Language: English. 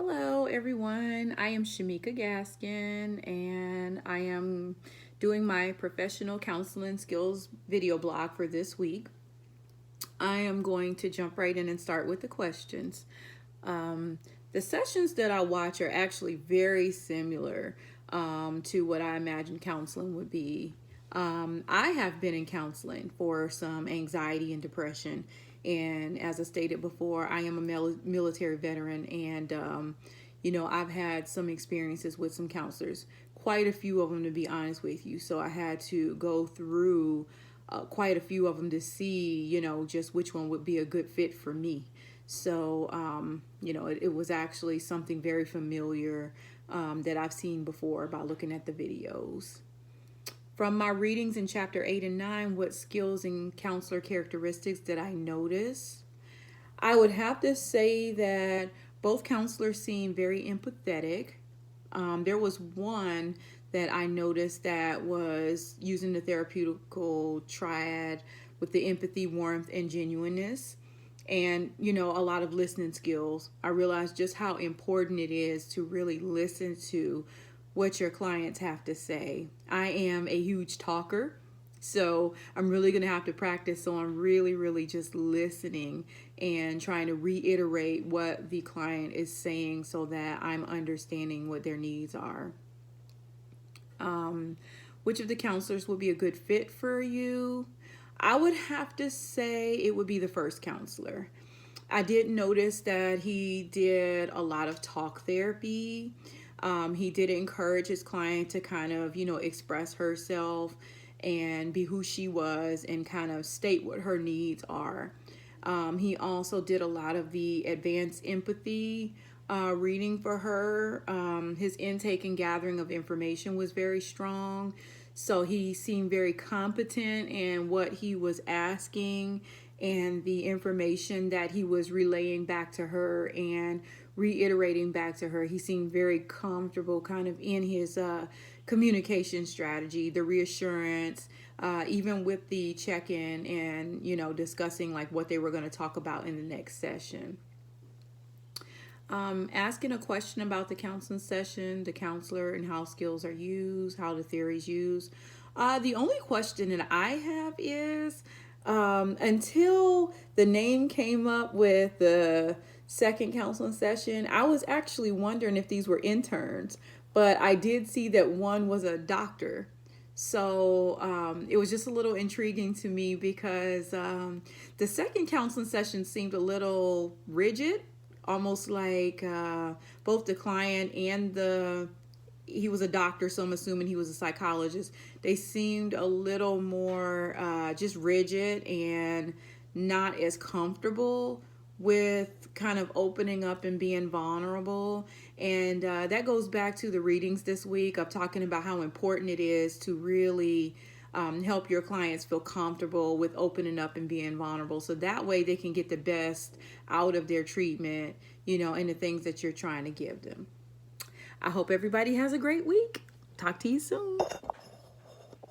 Hello, everyone. I am Shamika Gaskin, and I am doing my professional counseling skills video blog for this week. I am going to jump right in and start with the questions. The sessions that I watch are actually very similar to what I imagine counseling would be. I have been in counseling for some anxiety and depression. And as I stated before, I am a military veteran, and I've had some experiences with some counselors, quite a few of them, to be honest with you. So I had to go through quite a few of them to see, just which one would be a good fit for me. So, it was actually something very familiar that I've seen before by looking at the videos. From my readings in chapter 8 and 9, what skills and counselor characteristics did I notice? I would have to say that both counselors seem very empathetic. There was one that I noticed that was using the therapeutical triad with the empathy, warmth, and genuineness. And, a lot of listening skills. I realized just how important it is to really listen to what your clients have to say. I am a huge talker, so I'm really going to have to practice. So I'm really just listening and trying to reiterate what the client is saying so that I'm understanding what their needs are. Which of the counselors would be a good fit for you? I would have to say it would be the first counselor. I did notice that he did a lot of talk therapy. He did encourage his client to kind of, express herself and be who she was and kind of state what her needs are. He also did a lot of the advanced empathy reading for her. His intake and gathering of information was very strong. So he seemed very competent in what he was asking and the information that he was relaying back to her and reiterating back to her. He seemed very comfortable kind of in his communication strategy, the reassurance, even with the check-in and, discussing like what they were going to talk about in the next session. Asking a question about the counseling session, the counselor, and how skills are used, how the theories used. The only question that I have is, until the name came up with the second counseling session, I was actually wondering if these were interns, but I did see that one was a doctor. So it was just a little intriguing to me because the second counseling session seemed a little rigid, almost like both the client and he was a doctor, so I'm assuming he was a psychologist. They seemed a little more just rigid and not as comfortable with kind of opening up and being vulnerable. And that goes back to the readings this week of talking about how important it is to really help your clients feel comfortable with opening up and being vulnerable. So that way they can get the best out of their treatment, and the things that you're trying to give them. I hope everybody has a great week. Talk to you soon.